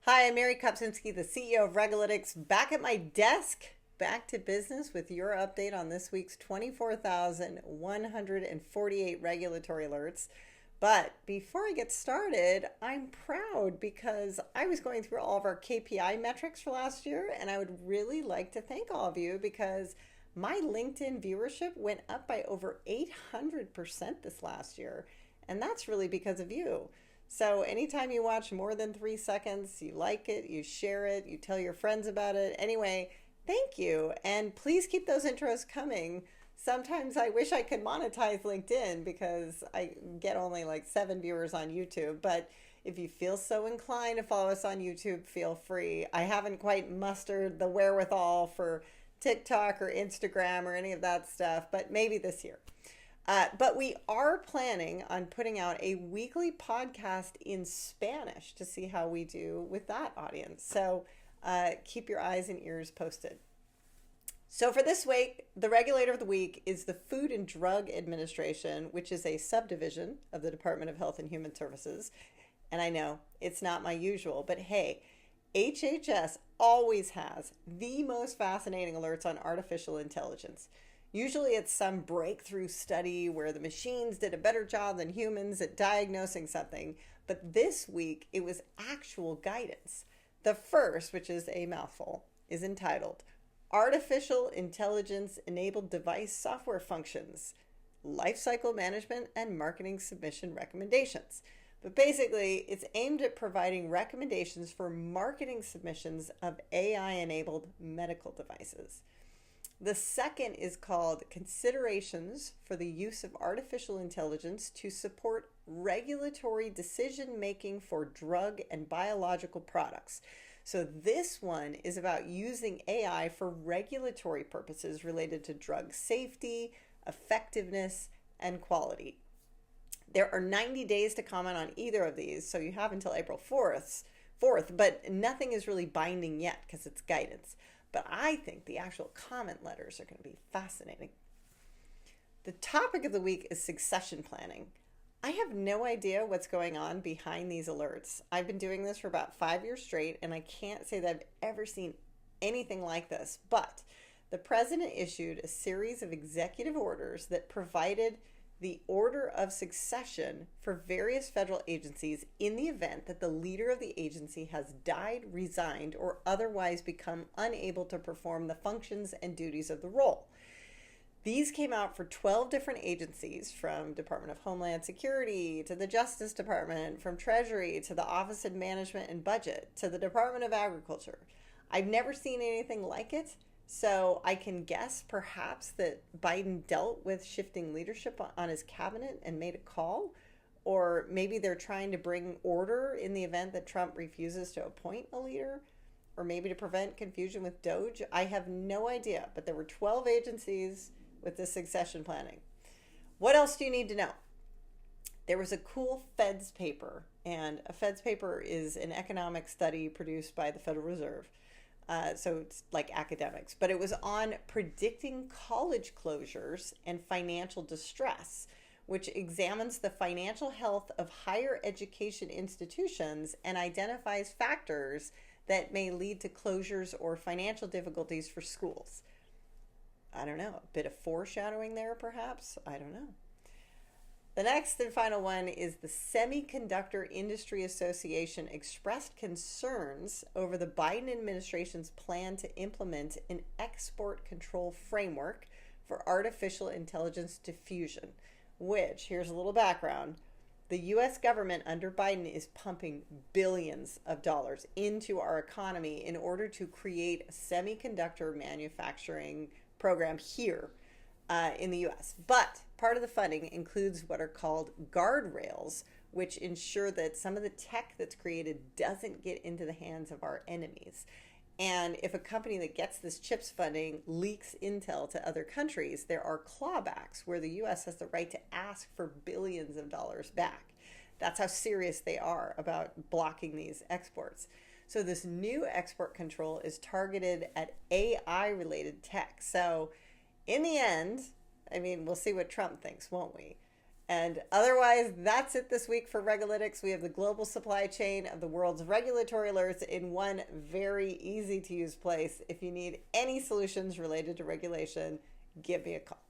Hi, I'm Mary Kopczynski, the CEO of RegAlytics, back at my desk, back to business with your update on this week's 24,148 regulatory alerts. But before I get started, I'm proud because I was going through all of our KPI metrics for last year, and I would really like to thank all of you because my LinkedIn viewership went up by over 800% this last year, and that's really because of you. So anytime you watch more than 3 seconds, you like it, you share it, you tell your friends about it. Anyway, thank you. And please keep those intros coming. Sometimes I wish I could monetize LinkedIn because I get only like 7 viewers on YouTube. But if you feel so inclined to follow us on YouTube, feel free. I haven't quite mustered the wherewithal for TikTok or Instagram or any of that stuff, but maybe this year. But we are planning on putting out a weekly podcast in Spanish to see how we do with that audience. So keep your eyes and ears posted. So for this week, the regulator of the week is the Food and Drug Administration, which is a subdivision of the Department of Health and Human Services. And I know it's not my usual, but hey, HHS always has the most fascinating alerts on artificial intelligence. Usually it's some breakthrough study where the machines did a better job than humans at diagnosing something. But this week it was actual guidance. The first, which is a mouthful, is entitled Artificial Intelligence Enabled Device Software Functions, Lifecycle Management and Marketing Submission Recommendations. But basically, it's aimed at providing recommendations for marketing submissions of AI-enabled medical devices. The second is called Considerations for the Use of Artificial Intelligence to Support Regulatory Decision Making for Drug and Biological Products. So this one is about using AI for regulatory purposes related to drug safety, effectiveness, and quality. There are 90 days to comment on either of these, so you have until April 4th, but nothing is really binding yet because it's guidance. But I think the actual comment letters are going to be fascinating. The topic of the week is succession planning. I have no idea what's going on behind these alerts. I've been doing this for about 5 years straight, and I can't say that I've ever seen anything like this. But the president issued a series of executive orders that provided the order of succession for various federal agencies in the event that the leader of the agency has died, resigned, or otherwise become unable to perform the functions and duties of the role. These came out for 12 different agencies, from Department of Homeland Security to the Justice Department, from Treasury to the Office of Management and Budget to the Department of Agriculture. I've never seen anything like it. So I can guess perhaps that Biden dealt with shifting leadership on his cabinet and made a call, or maybe they're trying to bring order in the event that Trump refuses to appoint a leader, or maybe to prevent confusion with DOGE. I have no idea, but there were 12 agencies with this succession planning. What else do you need to know? There was a cool Feds paper, and a Feds paper is an economic study produced by the Federal Reserve. So it's like academics, but it was on predicting college closures and financial distress, which examines the financial health of higher education institutions and identifies factors that may lead to closures or financial difficulties for schools. I don't know, a bit of foreshadowing there perhaps? I don't know. The next and final one is the Semiconductor Industry Association expressed concerns over the Biden administration's plan to implement an export control framework for artificial intelligence diffusion, which, here's a little background, the U.S. government under Biden is pumping billions of dollars into our economy in order to create a semiconductor manufacturing program here in the U.S. But part of the funding includes what are called guardrails, which ensure that some of the tech that's created doesn't get into the hands of our enemies. And if a company that gets this CHIPS funding leaks intel to other countries, there are clawbacks where the U.S. has the right to ask for billions of dollars back. That's how serious they are about blocking these exports. So this new export control is targeted at AI-related tech. So in the end, I mean, we'll see what Trump thinks, won't we? And otherwise, that's it this week for RegAlytics. We have the global supply chain of the world's regulatory alerts in one very easy to use place. If you need any solutions related to regulation, give me a call.